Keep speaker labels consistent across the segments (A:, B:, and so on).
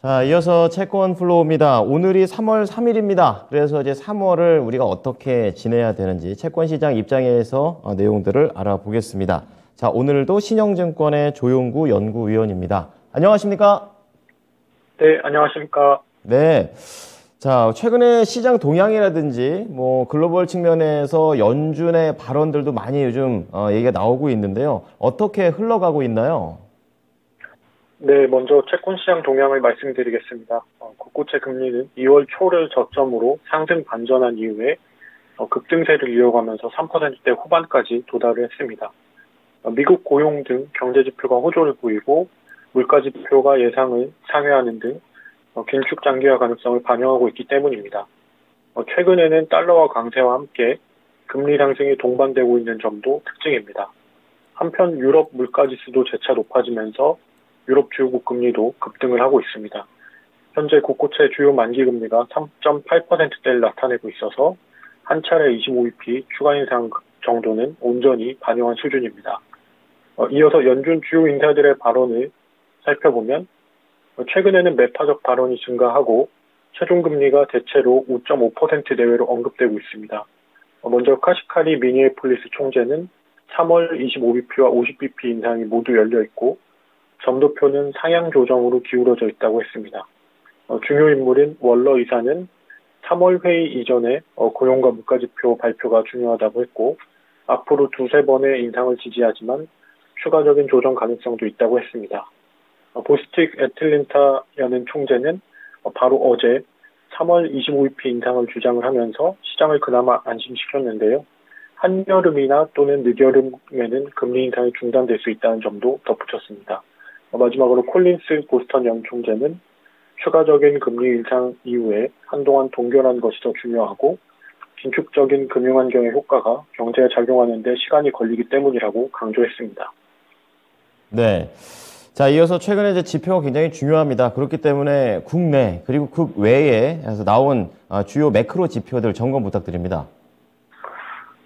A: 자, 이어서 채권 플로우입니다. 오늘이 3월 3일입니다. 그래서 이제 3월을 우리가 어떻게 지내야 되는지 채권 시장 입장에서 내용들을 알아보겠습니다. 자, 오늘도 신영증권의 조용구 연구위원입니다. 안녕하십니까?
B: 네, 안녕하십니까.
A: 네. 자, 최근에 시장 동향이라든지 글로벌 측면에서 연준의 발언들도 많이 요즘 얘기가 나오고 있는데요. 어떻게 흘러가고 있나요?
B: 네, 먼저 채권 시장 동향을 말씀드리겠습니다. 국고채 금리는 2월 초를 저점으로 상승 반전한 이후에 급등세를 이어가면서 3%대 후반까지 도달을 했습니다. 미국 고용 등 경제 지표가 호조를 보이고 물가 지표가 예상을 상회하는 등 긴축 장기화 가능성을 반영하고 있기 때문입니다. 최근에는 달러와 강세와 함께 금리 상승이 동반되고 있는 점도 특징입니다. 한편 유럽 물가 지수도 재차 높아지면서 유럽 주요국 금리도 급등을 하고 있습니다. 현재 국고채 주요 만기 금리가 3.8%대를 나타내고 있어서 한 차례 25bp 추가 인상 정도는 온전히 반영한 수준입니다. 이어서 연준 주요 인사들의 발언을 살펴보면 최근에는 매파적 발언이 증가하고 최종 금리가 대체로 5.5% 내외로 언급되고 있습니다. 먼저 카시카리 미니애폴리스 총재는 3월 25bp와 50bp 인상이 모두 열려 있고 점도표는 상향 조정으로 기울어져 있다고 했습니다. 중요 인물인 월러 이사는 3월 회의 이전에 고용과 물가지표 발표가 중요하다고 했고 앞으로 두세 번의 인상을 지지하지만 추가적인 조정 가능성도 있다고 했습니다. 보스틱 애틀랜타 연은 총재는 바로 어제 3월 25bp 인상을 주장을 하면서 시장을 그나마 안심시켰는데요. 한여름이나 또는 늦여름에는 금리 인상이 중단될 수 있다는 점도 덧붙였습니다. 마지막으로 콜린스 보스턴 연 총재는 추가적인 금리 인상 이후에 한동안 동결한 것이 더 중요하고 긴축적인 금융환경의 효과가 경제에 작용하는 데 시간이 걸리기 때문이라고 강조했습니다.
A: 네. 자, 이어서 최근에 이제 지표가 굉장히 중요합니다. 그렇기 때문에 국내 그리고 국외에서 나온 주요 매크로 지표들 점검 부탁드립니다.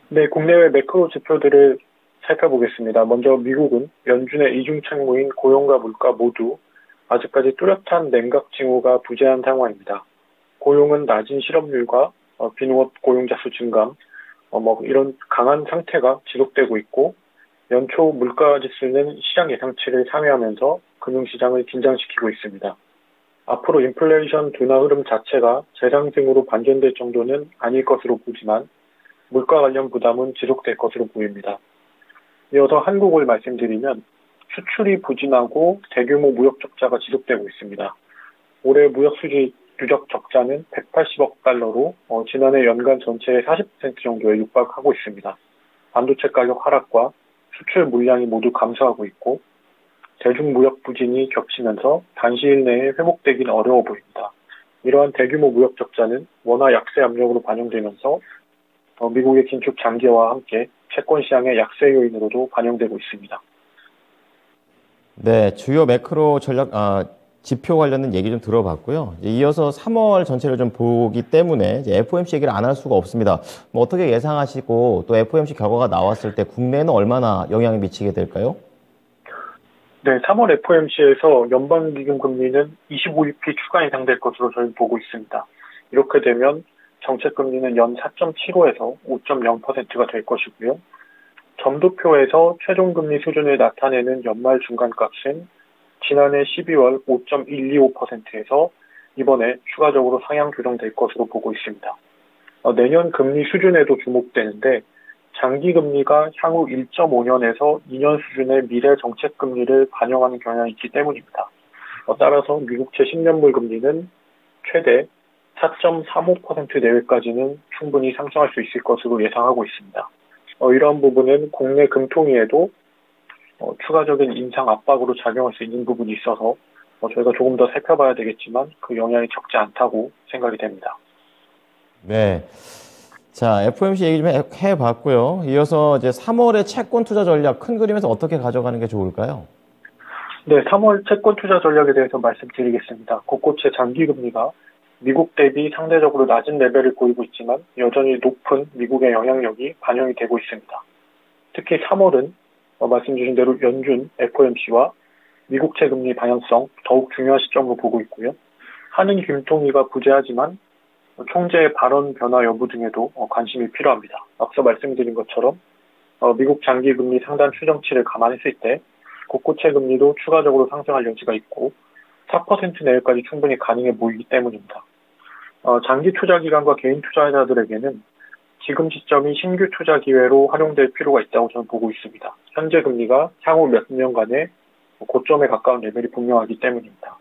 B: 네, 국내외 매크로 지표들을 살펴보겠습니다. 먼저 미국은 연준의 이중 책무인 고용과 물가 모두 아직까지 뚜렷한 냉각 징후가 부재한 상황입니다. 고용은 낮은 실업률과 빈옷 고용자 수 증감, 이런 강한 상태가 지속되고 있고 연초 물가 지수는 시장 예상치를 상회하면서 금융시장을 긴장시키고 있습니다. 앞으로 인플레이션 둔화 흐름 자체가 재상승으로 반전될 정도는 아닐 것으로 보지만 물가 관련 부담은 지속될 것으로 보입니다. 이어서 한국을 말씀드리면 수출이 부진하고 대규모 무역 적자가 지속되고 있습니다. 올해 무역 수지 누적 적자는 180억 달러로 지난해 연간 전체의 40% 정도에 육박하고 있습니다. 반도체 가격 하락과 수출 물량이 모두 감소하고 있고 대중무역 부진이 겹치면서 단시일 내에 회복되기는 어려워 보입니다. 이러한 대규모 무역 적자는 원화 약세 압력으로 반영되면서 미국의 긴축 장기화와 함께 채권 시장의 약세 요인으로도 반영되고 있습니다.
A: 네, 주요 매크로 지표 관련된 얘기 좀 들어봤고요. 이어서 3월 전체를 좀 보기 때문에 이제 FOMC 얘기를 안 할 수가 없습니다. 어떻게 예상하시고 또 FOMC 결과가 나왔을 때 국내에는 얼마나 영향을 미치게 될까요?
B: 네, 3월 FOMC에서 연방기금 금리는 25bp 추가 인상될 것으로 저희는 보고 있습니다. 이렇게 되면 정책금리는 연 4.75에서 5.0%가 될 것이고요. 점도표에서 최종금리 수준을 나타내는 연말 중간값은 지난해 12월 5.125%에서 이번에 추가적으로 상향 조정될 것으로 보고 있습니다. 내년 금리 수준에도 주목되는데 장기금리가 향후 1.5년에서 2년 수준의 미래 정책금리를 반영하는 경향이 있기 때문입니다. 따라서 미국채 10년물 금리는 최대 4.35% 내외까지는 충분히 상승할 수 있을 것으로 예상하고 있습니다. 이러한 부분은 국내 금통위에도 추가적인 인상 압박으로 작용할 수 있는 부분이 있어서 저희가 조금 더 살펴봐야 되겠지만 그 영향이 적지 않다고 생각이 됩니다.
A: 네. 자, FOMC 얘기 좀 해봤고요. 이어서 이제 3월의 채권 투자 전략 큰 그림에서 어떻게 가져가는 게 좋을까요?
B: 네, 3월 채권 투자 전략에 대해서 말씀드리겠습니다. 국고채 장기 금리가 미국 대비 상대적으로 낮은 레벨을 보이고 있지만 여전히 높은 미국의 영향력이 반영이 되고 있습니다. 특히 3월은 말씀 주신 대로 연준 FOMC와 미국채 금리 방향성 더욱 중요한 시점으로 보고 있고요. 한은 김통위가 부재하지만 총재의 발언 변화 여부 등에도 관심이 필요합니다. 앞서 말씀드린 것처럼 미국 장기 금리 상단 추정치를 감안했을 때 국고채 금리도 추가적으로 상승할 여지가 있고 4% 내외까지 충분히 가능해 보이기 때문입니다. 장기 투자 기관과 개인 투자자들에게는 지금 시점이 신규 투자 기회로 활용될 필요가 있다고 저는 보고 있습니다. 현재 금리가 향후 몇 년간의 고점에 가까운 레벨이 분명하기 때문입니다.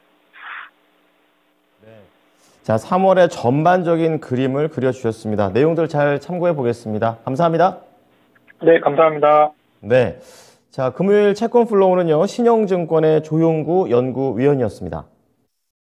A: 자, 3월의 전반적인 그림을 그려주셨습니다. 내용들 잘 참고해 보겠습니다. 감사합니다.
B: 네, 감사합니다.
A: 네. 자, 금요일 채권 플로우는요, 신영증권의 조용구 연구위원이었습니다.